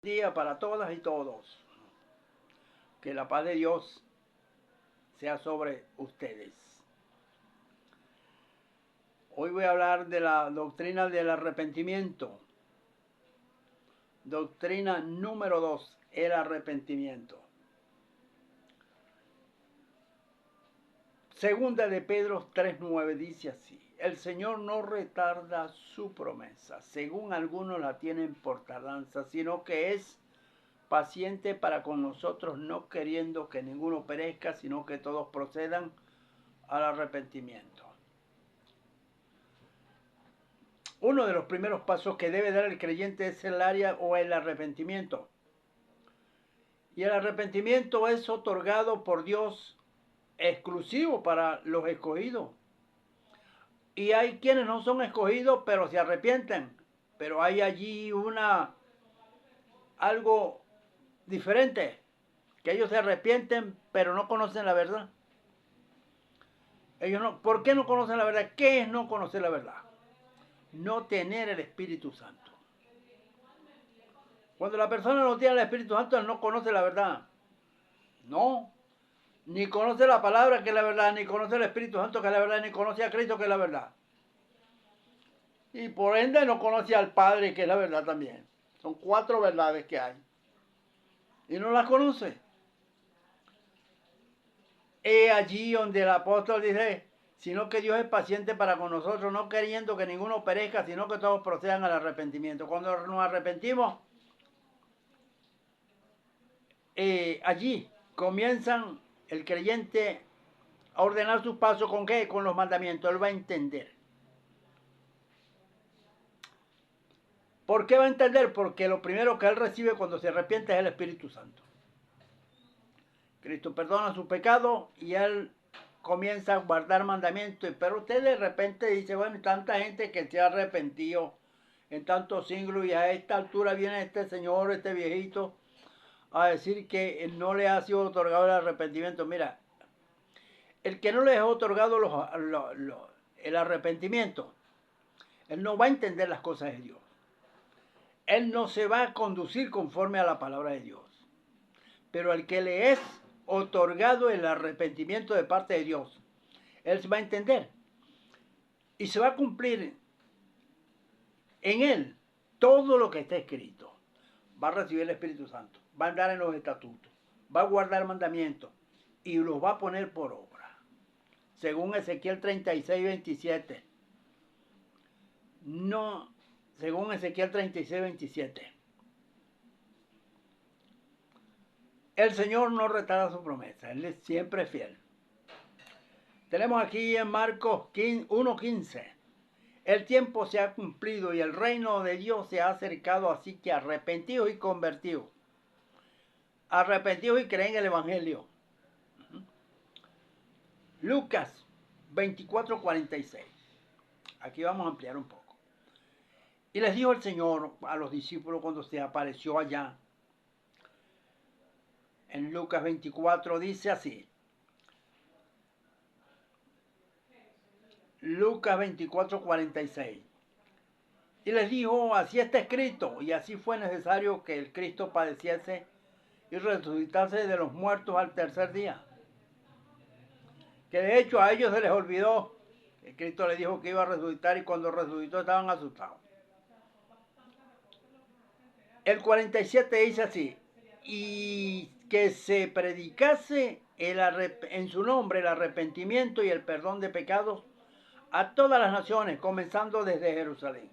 Día para todas y todos. Que la paz de Dios sea sobre ustedes. Hoy voy a hablar de la doctrina del arrepentimiento. Doctrina número 2, el arrepentimiento. Segunda de Pedro 3:9 dice así: el Señor no retarda su promesa, según algunos la tienen por tardanza, sino que es paciente para con nosotros, no queriendo que ninguno perezca, sino que todos procedan al arrepentimiento. Uno de los primeros pasos que debe dar el creyente es el área o el arrepentimiento. Y el arrepentimiento es otorgado por Dios exclusivo para los escogidos. Y hay quienes no son escogidos, pero se arrepienten. Pero hay allí algo diferente, que ellos se arrepienten, pero no conocen la verdad. ¿Por qué no conocen la verdad? ¿Qué es no conocer la verdad? No tener el Espíritu Santo. Cuando la persona no tiene el Espíritu Santo, no conoce la verdad. No. Ni conoce la palabra que es la verdad, ni conoce el Espíritu Santo que es la verdad, ni conoce a Cristo que es la verdad. Y por ende no conoce al Padre que es la verdad también. Son 4 verdades que hay. Y no las conoce. Es allí donde el apóstol dice, sino que Dios es paciente para con nosotros, no queriendo que ninguno perezca, sino que todos procedan al arrepentimiento. Cuando nos arrepentimos, allí comienzan el creyente a ordenar sus pasos. ¿Con qué? Con los mandamientos. Él va a entender. ¿Por qué va a entender? Porque lo primero que él recibe cuando se arrepiente es el Espíritu Santo. Cristo perdona su pecado y él comienza a guardar mandamientos. Pero usted de repente dice, bueno, tanta gente que se ha arrepentido en tantos siglos y a esta altura viene este señor, este viejito, a decir que no le ha sido otorgado el arrepentimiento. Mira, el que no le ha otorgado el arrepentimiento, él no va a entender las cosas de Dios. Él no se va a conducir conforme a la palabra de Dios. Pero al que le es otorgado el arrepentimiento de parte de Dios, él se va a entender. Y se va a cumplir en él todo lo que está escrito. Va a recibir el Espíritu Santo, va a andar en los estatutos, va a guardar mandamientos y los va a poner por obra. Según Ezequiel 36:27. No, según Ezequiel 36:27. El Señor no retarda su promesa, Él es siempre fiel. Tenemos aquí en Marcos 1:15. El tiempo se ha cumplido y el reino de Dios se ha acercado, así que arrepentidos y convertidos. Arrepentidos y creen el Evangelio. Lucas 24:46. Aquí vamos a ampliar un poco. Y les dijo el Señor a los discípulos cuando se apareció allá. En Lucas 24 dice así. Lucas 24:46. Y les dijo, así está escrito, y así fue necesario que el Cristo padeciese y resucitase de los muertos al tercer día. Que de hecho a ellos se les olvidó que Cristo les dijo que iba a resucitar y cuando resucitó estaban asustados. El 47 dice así, y que se predicase en su nombre el arrepentimiento y el perdón de pecados a todas las naciones, comenzando desde Jerusalén.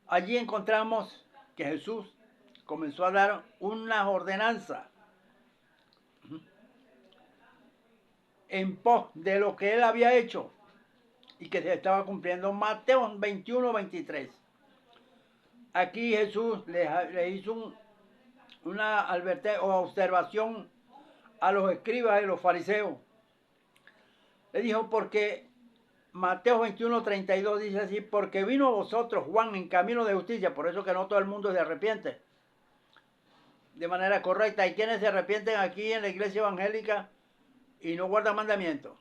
Allí encontramos que Jesús comenzó a dar una ordenanza en pos de lo que él había hecho y que se estaba cumpliendo. Mateo 21:23. Aquí Jesús le hizo una observación a los escribas y los fariseos. Le dijo, porque Mateo 21:32 dice así, porque vino a vosotros Juan en camino de justicia, por eso que no todo el mundo se arrepiente de manera correcta. Hay quienes se arrepienten aquí en la iglesia evangélica y no guardan mandamientos.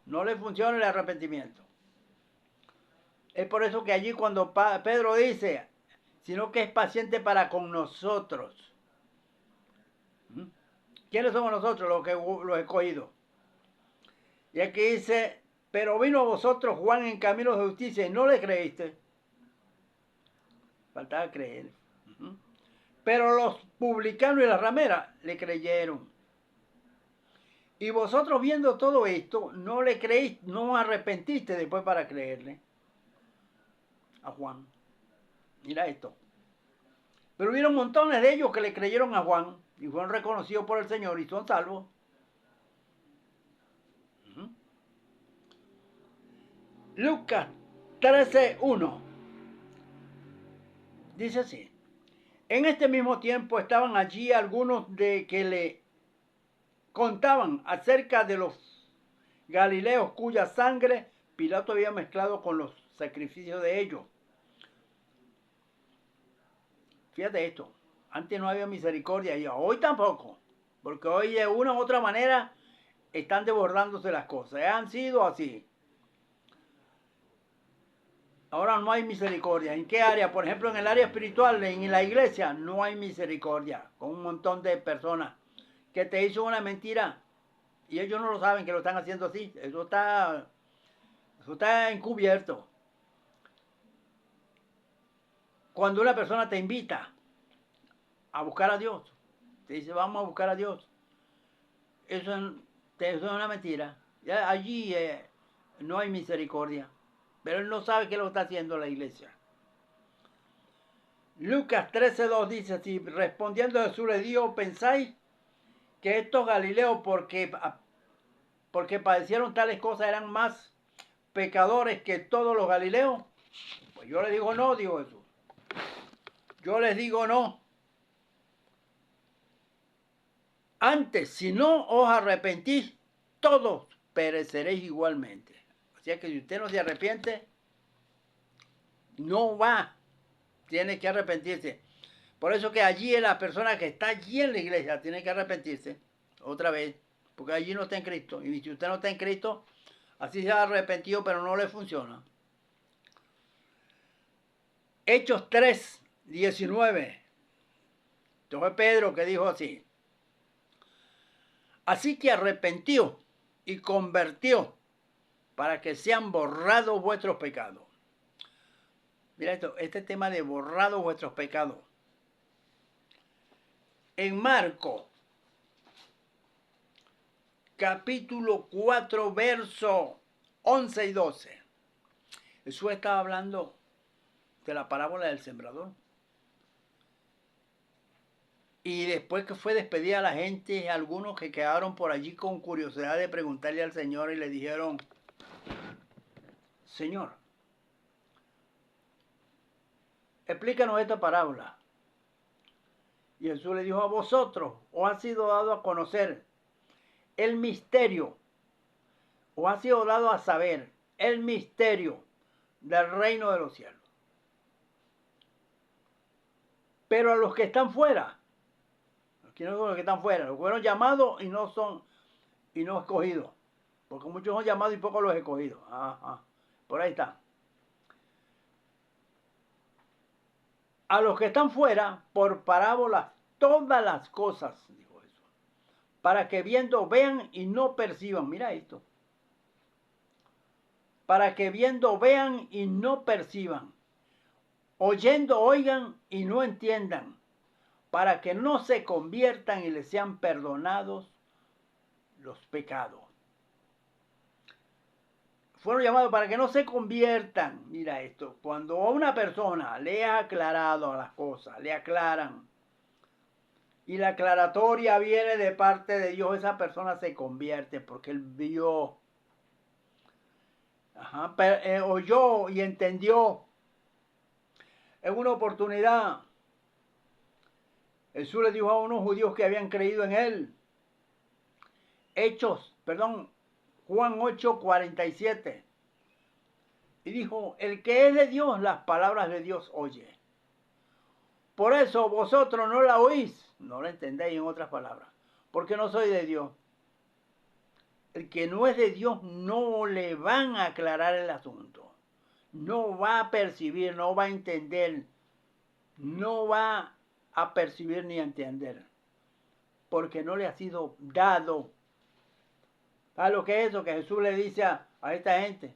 No les funciona el arrepentimiento. Es por eso que allí cuando Pedro dice, sino que es paciente para con nosotros. ¿Mm? ¿Quiénes somos nosotros los escogidos? Y aquí dice, pero vino a vosotros Juan en camino de justicia y no le creíste. Faltaba creer. Uh-huh. Pero los publicanos y las rameras le creyeron. Y vosotros viendo todo esto, no le creíste, no arrepentiste después para creerle a Juan. Mira esto. Pero hubieron montones de ellos que le creyeron a Juan y fueron reconocidos por el Señor y son salvos. Uh-huh. Lucas 13:1 dice así. En este mismo tiempo estaban allí algunos de que le contaban acerca de los galileos cuya sangre Pilato había mezclado con los sacrificios de ellos. Fíjate esto, antes no había misericordia y hoy tampoco, porque hoy de una u otra manera están desbordándose las cosas, han sido así. Ahora no hay misericordia. ¿En qué área? Por ejemplo, en el área espiritual, en la iglesia, no hay misericordia con un montón de personas que te hizo una mentira y ellos no lo saben que lo están haciendo así. Eso está encubierto. Cuando una persona te invita a buscar a Dios, te dice vamos a buscar a Dios, eso es una mentira. Ya allí no hay misericordia, pero él no sabe qué lo está haciendo la iglesia. Lucas 13:2 dice así, respondiendo Jesús le dijo, ¿pensáis que estos galileos porque padecieron tales cosas eran más pecadores que todos los galileos? Pues yo les digo no, dijo Jesús. Yo les digo no. Antes, si no os arrepentís, todos pereceréis igualmente. O sea que si usted no se arrepiente, no va. Tiene que arrepentirse. Por eso que allí es la persona que está allí en la iglesia, tiene que arrepentirse otra vez, porque allí no está en Cristo. Y si usted no está en Cristo, así se ha arrepentido, pero no le funciona. Hechos 3:19. Esto fue Pedro que dijo así. Así que arrepentió y convirtió para que sean borrados vuestros pecados. Mira esto, este tema de borrados vuestros pecados. En Marcos, capítulo 4, versos 11 y 12. Jesús estaba hablando de la parábola del sembrador. Y después que fue despedida la gente, algunos que quedaron por allí con curiosidad de preguntarle al Señor y le dijeron, Señor, explícanos esta parábola. Y Jesús le dijo, a vosotros os ha sido dado a conocer el misterio, os ha sido dado a saber el misterio del reino de los cielos. Pero a los que están fuera, ¿quiénes son los que están fuera? Los fueron llamados y no escogidos. Porque muchos son llamados y pocos los escogidos. Ajá. Por ahí está. A los que están fuera, por parábolas, todas las cosas, dijo Jesús, para que viendo vean y no perciban. Mira esto. Para que viendo vean y no perciban. Oyendo oigan y no entiendan. Para que no se conviertan y les sean perdonados los pecados. Fueron llamados para que no se conviertan. Mira esto, cuando a una persona le ha aclarado las cosas, le aclaran, y la aclaratoria viene de parte de Dios, esa persona se convierte porque él vio, oyó y entendió. En una oportunidad, Jesús le dijo a unos judíos que habían creído en él, Juan 8:47. Y dijo, el que es de Dios, las palabras de Dios oye. Por eso vosotros no la oís, no la entendéis en otras palabras, porque no soy de Dios. El que no es de Dios no le van a aclarar el asunto, no va a percibir, no va a entender, no va a percibir ni a entender, porque no le ha sido dado. ¿Sabes lo que es eso? Que Jesús le dice a esta gente,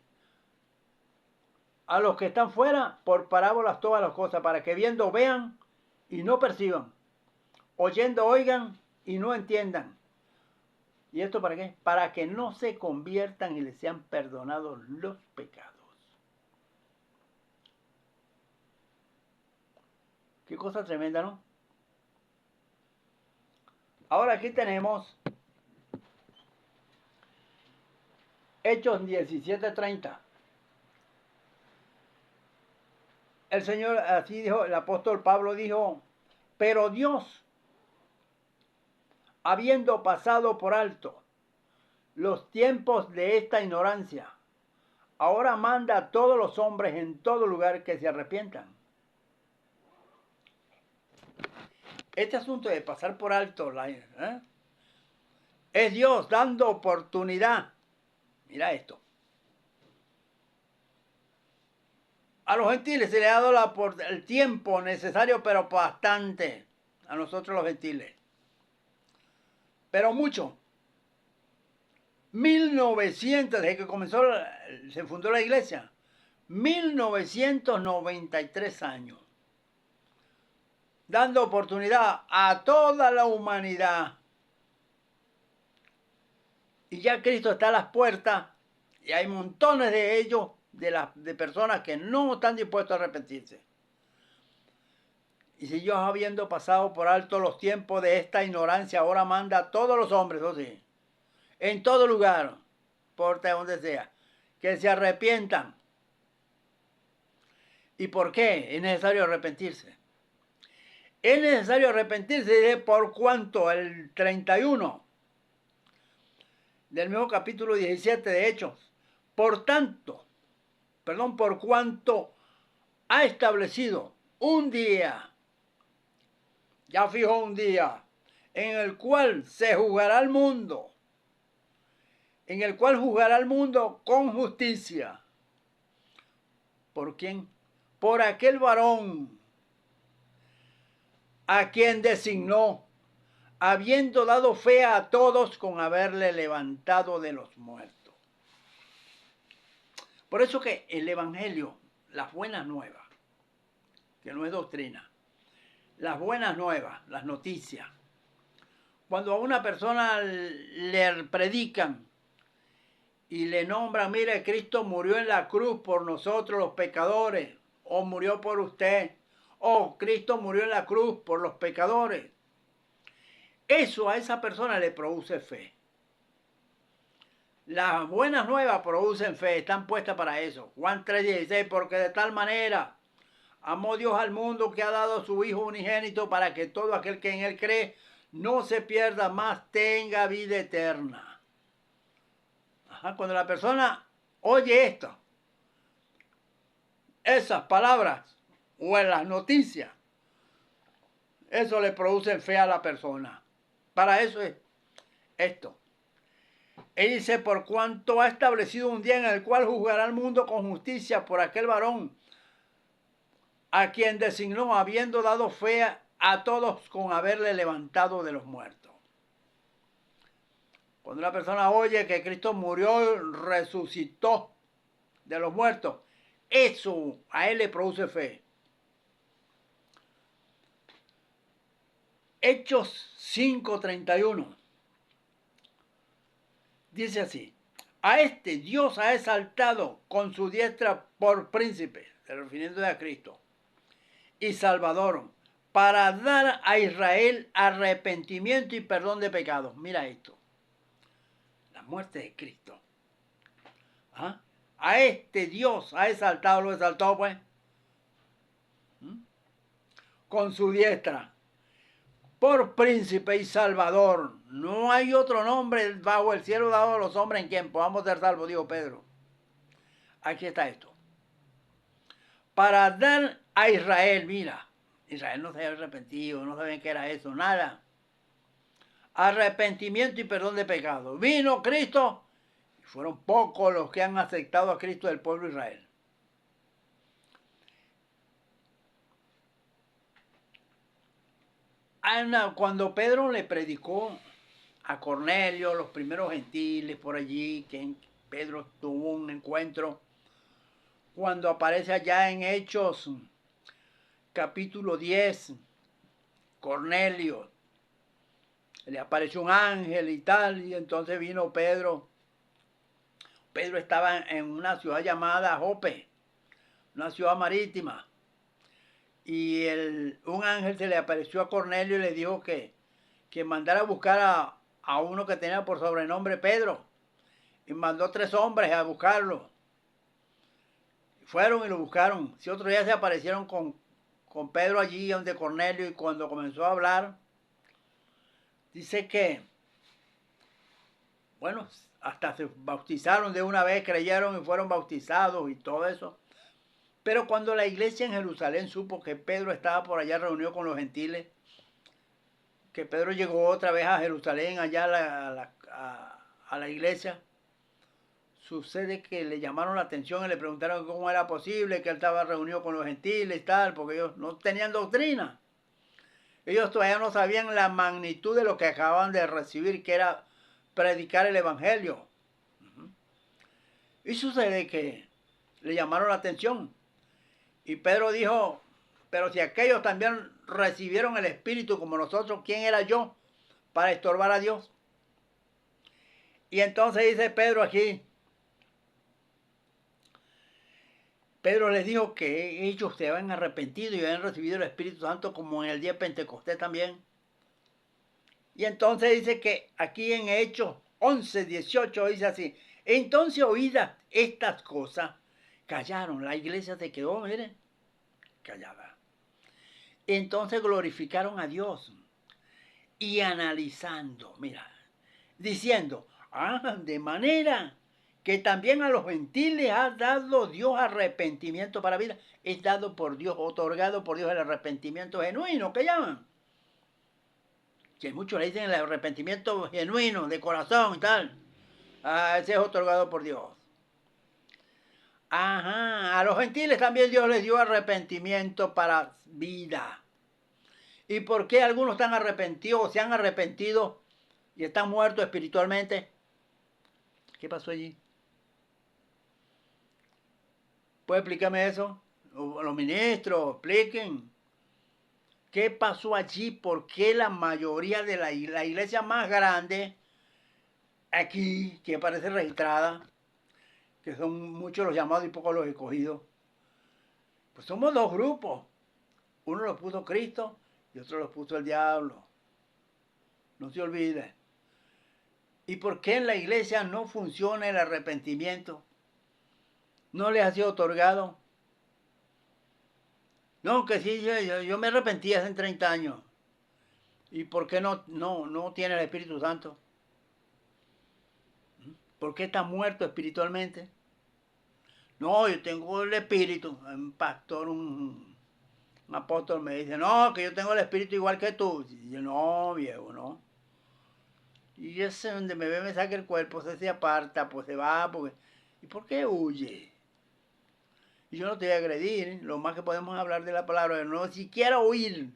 a los que están fuera, por parábolas todas las cosas, para que viendo vean y no perciban, oyendo oigan y no entiendan. ¿Y esto para qué? Para que no se conviertan y les sean perdonados los pecados. Qué cosa tremenda, ¿no? Ahora aquí tenemos Hechos 17:30. El Señor, así dijo, el apóstol Pablo dijo, pero Dios, habiendo pasado por alto los tiempos de esta ignorancia, ahora manda a todos los hombres en todo lugar que se arrepientan. Este asunto de pasar por alto es Dios dando oportunidad. Mira esto. A los gentiles se le ha dado el tiempo necesario, pero bastante. A nosotros los gentiles. Pero mucho. 1900, desde que comenzó, se fundó la iglesia. 1993 años. Dando oportunidad a toda la humanidad. Y ya Cristo está a las puertas. Y hay montones de ellos, de personas que no están dispuestos a arrepentirse. Y si Dios, habiendo pasado por alto los tiempos de esta ignorancia, ahora manda a todos los hombres, ¿o sí? En todo lugar, importa donde sea, que se arrepientan. ¿Y por qué es necesario arrepentirse? Es necesario arrepentirse por cuanto el 31 del mismo capítulo 17 de Hechos, por cuanto ha establecido un día, ya fijó un día, en el cual se juzgará al mundo, con justicia. ¿Por quién? Por aquel varón a quien designó, habiendo dado fe a todos con haberle levantado de los muertos. Por eso que el Evangelio, las buenas nuevas, que no es doctrina, las buenas nuevas, las noticias, cuando a una persona le predican y le nombran, mire, Cristo murió en la cruz por nosotros los pecadores, o murió por usted, o Cristo murió en la cruz por los pecadores, eso a esa persona le produce fe. Las buenas nuevas producen fe, están puestas para eso. Juan 3:16, porque de tal manera amó Dios al mundo que ha dado a su Hijo unigénito para que todo aquel que en él cree no se pierda, más tenga vida eterna. Cuando la persona oye esto, esas palabras o en las noticias, eso le produce fe a la persona. Para eso es esto. Él dice, por cuanto ha establecido un día en el cual juzgará al mundo con justicia por aquel varón a quien designó, habiendo dado fe a todos con haberle levantado de los muertos. Cuando una persona oye que Cristo murió, resucitó de los muertos, eso a él le produce fe. Hechos 5:31 dice así: a este Dios ha exaltado con su diestra por príncipe, refiriéndose a Cristo, y Salvador, para dar a Israel arrepentimiento y perdón de pecados. Mira esto, la muerte de Cristo. A este Dios ha exaltado, lo exaltó pues, con su diestra, por príncipe y salvador. No hay otro nombre bajo el cielo dado a los hombres en quien podamos ser salvos, dijo Pedro. Aquí está esto. Para dar a Israel, mira, Israel no se había arrepentido, no sabían qué era eso, nada. Arrepentimiento y perdón de pecado. Vino Cristo y fueron pocos los que han aceptado a Cristo del pueblo de Israel. Cuando Pedro le predicó a Cornelio, los primeros gentiles por allí, que Pedro tuvo un encuentro, cuando aparece allá en Hechos capítulo 10, Cornelio, le apareció un ángel y tal, y entonces vino Pedro. Pedro estaba en una ciudad llamada Jope, una ciudad marítima, y un ángel se le apareció a Cornelio y le dijo que mandara a buscar a uno que tenía por sobrenombre Pedro, y mandó 3 hombres a buscarlo. Fueron y lo buscaron. Si otro día se aparecieron con Pedro allí donde Cornelio, y cuando comenzó a hablar, dice que, bueno, hasta se bautizaron de una vez, creyeron y fueron bautizados y todo eso. Pero cuando la iglesia en Jerusalén supo que Pedro estaba por allá reunido con los gentiles, que Pedro llegó otra vez a Jerusalén, allá a la iglesia, sucede que le llamaron la atención y le preguntaron cómo era posible que él estaba reunido con los gentiles y tal, porque ellos no tenían doctrina. Ellos todavía no sabían la magnitud de lo que acababan de recibir, que era predicar el evangelio. Y sucede que le llamaron la atención. Y Pedro dijo, pero si aquellos también recibieron el Espíritu como nosotros, ¿quién era yo para estorbar a Dios? Y entonces dice Pedro aquí, Pedro les dijo que ellos se habían arrepentido y habían recibido el Espíritu Santo como en el día de Pentecostés también. Y entonces dice que aquí en Hechos 11, 18 dice así, entonces oídas estas cosas, callaron, la iglesia se quedó, miren, callada. Entonces glorificaron a Dios y analizando, mira, diciendo, de manera que también a los gentiles ha dado Dios arrepentimiento para vida. Es dado por Dios, otorgado por Dios el arrepentimiento genuino, que llaman. Que muchos le dicen el arrepentimiento genuino, de corazón y tal. Ese es otorgado por Dios. A los gentiles también Dios les dio arrepentimiento para vida. ¿Y por qué algunos están arrepentidos o se han arrepentido y están muertos espiritualmente? ¿Qué pasó allí? ¿Puede explicarme eso? Los ministros, expliquen. ¿Qué pasó allí? ¿Por qué la mayoría de la iglesia más grande aquí, que aparece registrada, que son muchos los llamados y pocos los escogidos, pues somos 2 grupos? Uno los puso Cristo y otro los puso el diablo. No se olvide. ¿Y por qué en la iglesia no funciona el arrepentimiento? ¿No les ha sido otorgado? No, que sí, yo me arrepentí hace 30 años. ¿Y por qué no tiene el Espíritu Santo? ¿Por qué está muerto espiritualmente? No, yo tengo el Espíritu. Un pastor, un apóstol me dice, no, que yo tengo el Espíritu igual que tú. Y yo, no, viejo, no. Y ese donde me ve me saca el cuerpo, se aparta, pues se va, porque... ¿Y por qué huye? Y yo no te voy a agredir, lo más que podemos hablar de la palabra, no siquiera oír,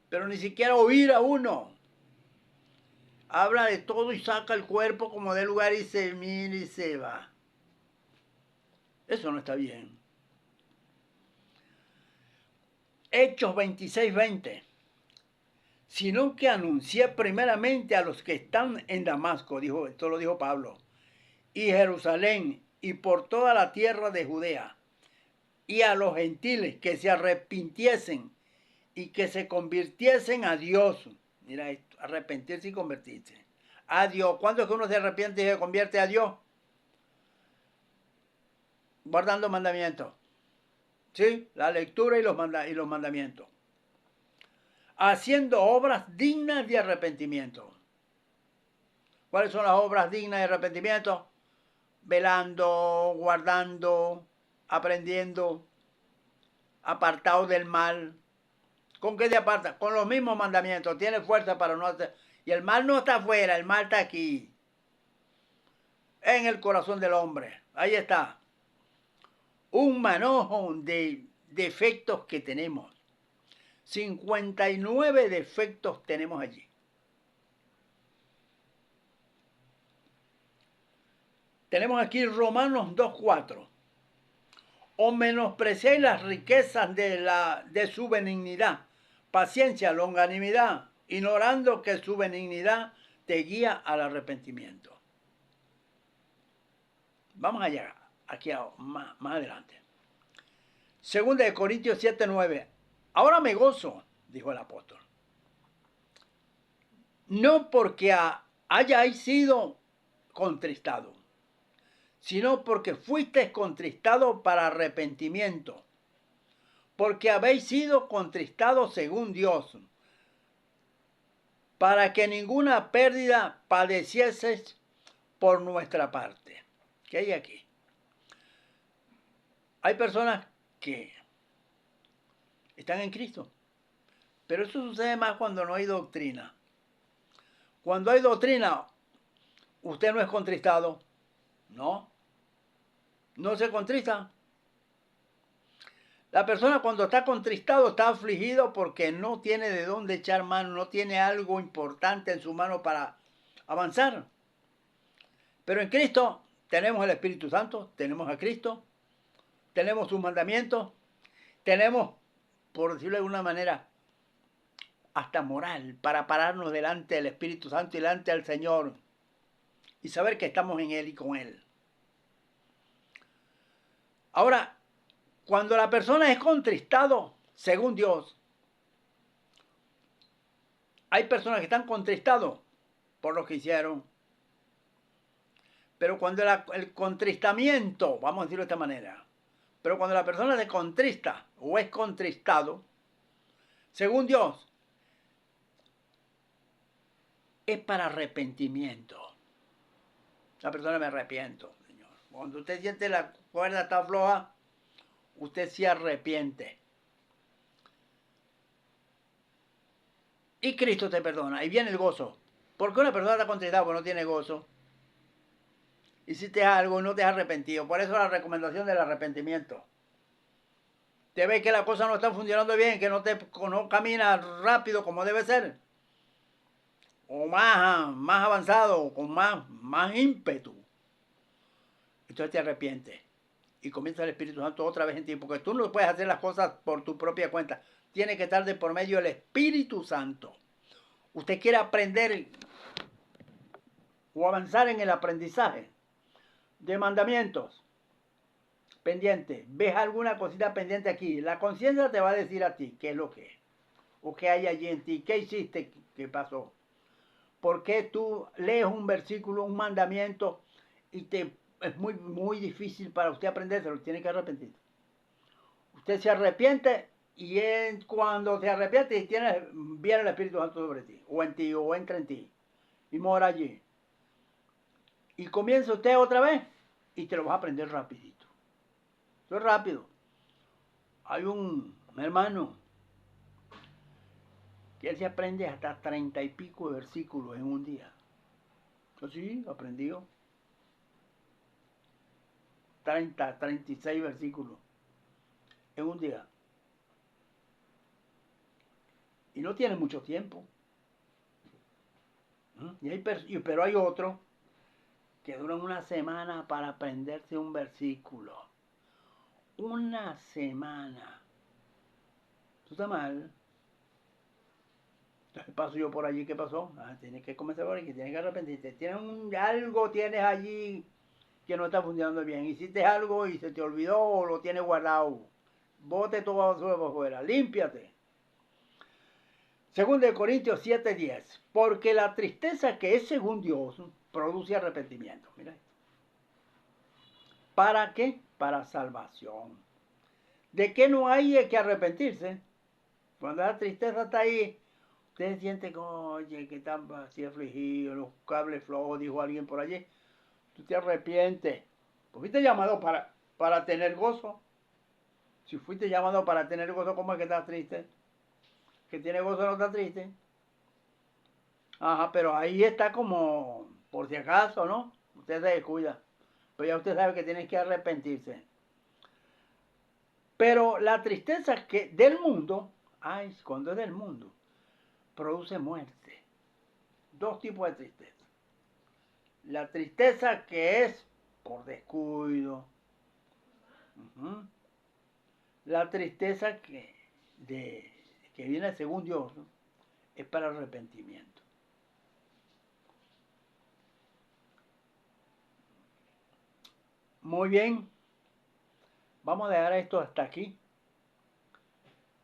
pero ni siquiera oír a uno. Habla de todo y saca el cuerpo como de lugar y se mira y se va. Eso no está bien. Hechos 26, 20. Sino que anuncié primeramente a los que están en Damasco, esto lo dijo Pablo, y Jerusalén, y por toda la tierra de Judea, y a los gentiles que se arrepintiesen y que se convirtiesen a Dios. Mira esto, arrepentirse y convertirse. A Dios. ¿Cuándo es que uno se arrepiente y se convierte a Dios? Guardando mandamientos. ¿Sí? La lectura y los mandamientos. Haciendo obras dignas de arrepentimiento. ¿Cuáles son las obras dignas de arrepentimiento? Velando, guardando, aprendiendo, apartado del mal. ¿Con qué se aparta? Con los mismos mandamientos. Tiene fuerza para no hacer. Y el mal no está afuera, el mal está aquí. En el corazón del hombre. Ahí está. Un manojo de defectos que tenemos. 59 defectos tenemos allí. Tenemos aquí Romanos 2:4. O menospreciáis las riquezas de su benignidad, paciencia, longanimidad, ignorando que su benignidad te guía al arrepentimiento. Vamos allá, aquí más adelante. Segunda de Corintios 7:9. Ahora me gozo, dijo el apóstol, no porque hayáis sido contristados, sino porque fuisteis contristados para arrepentimiento, porque habéis sido contristados según Dios, para que ninguna pérdida padecieseis por nuestra parte. ¿Qué hay aquí? Hay personas que están en Cristo, pero eso sucede más cuando no hay doctrina. Cuando hay doctrina, usted no es contristado, no se contrista. La persona cuando está contristado está afligido porque no tiene de dónde echar mano, no tiene algo importante en su mano para avanzar. Pero en Cristo tenemos el Espíritu Santo, tenemos a Cristo, tenemos sus mandamientos, tenemos, por decirlo de alguna manera, hasta moral para pararnos delante del Espíritu Santo y delante del Señor y saber que estamos en Él y con Él. Ahora, cuando la persona es contristado, según Dios, hay personas que están contristados por lo que hicieron. Pero cuando el contristamiento, vamos a decirlo de esta manera, pero cuando la persona se contrista o es contristado, según Dios, es para arrepentimiento. La persona me arrepiento, Señor. Cuando usted siente la cuerda está floja, usted se arrepiente. Y Cristo te perdona. Y viene el gozo. ¿Por qué una persona está contristada porque no tiene gozo? Hiciste algo y no te has arrepentido. Por eso la recomendación del arrepentimiento. Te ves que las cosas no están funcionando bien, que no caminas rápido como debe ser. O más avanzado, con más ímpetu. Entonces te arrepientes. Y comienza el Espíritu Santo otra vez en ti. Porque tú no puedes hacer las cosas por tu propia cuenta. Tiene que estar de por medio del Espíritu Santo. Usted quiere aprender o avanzar en el aprendizaje de mandamientos pendientes. ¿Ves alguna cosita pendiente aquí? La conciencia te va a decir a ti qué es lo que es. O qué hay allí en ti. ¿Qué hiciste? ¿Qué pasó? ¿Por qué tú lees un versículo, un mandamiento y es muy difícil para usted aprenderse? Tiene que arrepentir. Usted se arrepiente y cuando se arrepiente viene el Espíritu Santo sobre ti, o en ti, o entra en ti, y mora allí. Y comienza usted otra vez y te lo vas a aprender rapidito. Eso es rápido. Hay un hermano que él se aprende hasta 30 y pico de versículos en un día. Así, aprendió. 36 versículos en un día. Y no tiene mucho tiempo. Pero hay otros que duran una semana para aprenderse un versículo. Una semana. Eso está mal. Entonces paso yo por allí, ¿qué pasó? Tienes que comenzar por aquí, tienes que arrepentirte. Algo tienes allí que no está funcionando bien. Hiciste algo y se te olvidó o lo tienes guardado. Bote todo basura por fuera. Límpiate. Según de Corintios 7:10. Porque la tristeza que es según Dios produce arrepentimiento. Mira esto. ¿Para qué? Para salvación. ¿De qué no hay que arrepentirse? Cuando la tristeza está ahí, usted siente que, oye, que está así afligido, los cables flojos, dijo alguien por allí. Tú te arrepientes. Pues fuiste llamado para tener gozo. Si fuiste llamado para tener gozo, ¿cómo es que estás triste? Que tiene gozo no está triste. Ajá, pero ahí está como, por si acaso, ¿no? Usted se descuida. Pero ya usted sabe que tiene que arrepentirse. Pero la tristeza del mundo Ay, cuando es del mundo, produce muerte. Dos tipos de tristeza. La tristeza que es por descuido. Uh-huh. La tristeza que viene según Dios, ¿no? Es para arrepentimiento. Muy bien, vamos a dejar esto hasta aquí.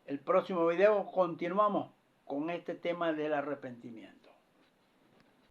El próximo video continuamos con este tema del arrepentimiento.